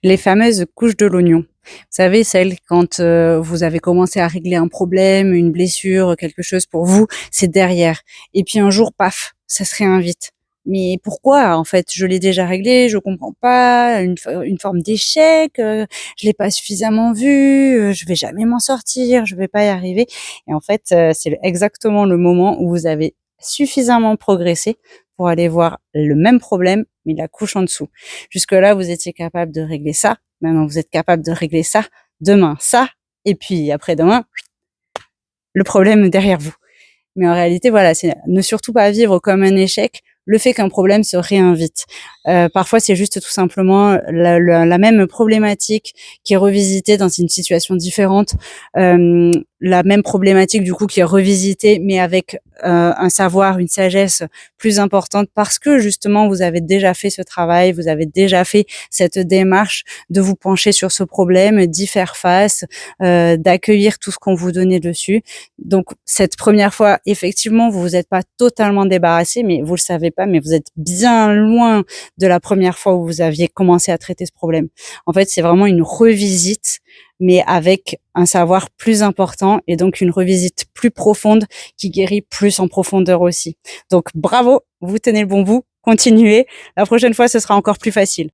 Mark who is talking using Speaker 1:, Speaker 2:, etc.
Speaker 1: Les fameuses couches de l'oignon. Vous savez, celles quand, vous avez commencé à régler un problème, une blessure, quelque chose pour vous, c'est derrière et puis un jour, paf, ça se réinvite. Mais pourquoi? En fait, je l'ai déjà réglé, je comprends pas, une forme d'échec, je l'ai pas suffisamment vu, je vais jamais m'en sortir, je vais pas y arriver et en fait, c'est exactement le moment où vous avez suffisamment progressé pour aller voir le même problème, mais la couche en dessous. Jusque-là, vous étiez capable de régler ça. Maintenant, vous êtes capable de régler ça. Demain, ça. Et puis après-demain, le problème derrière vous. Mais en réalité, voilà, c'est ne surtout pas vivre comme un échec le fait qu'un problème se réinvite. Parfois, c'est juste tout simplement la même problématique qui est revisitée dans une situation différente. La même problématique, du coup, qui est revisitée, mais avec un savoir, une sagesse plus importante parce que justement, vous avez déjà fait ce travail, vous avez déjà fait cette démarche de vous pencher sur ce problème, d'y faire face, d'accueillir tout ce qu'on vous donnait dessus. Donc cette première fois, effectivement, vous vous êtes pas totalement débarrassé, mais vous le savez pas, mais vous êtes bien loin de la première fois où vous aviez commencé à traiter ce problème. En fait, c'est vraiment une revisite, mais avec un savoir plus important et donc une revisite plus profonde qui guérit plus en profondeur aussi. Donc bravo, vous tenez le bon bout, continuez. La prochaine fois, ce sera encore plus facile.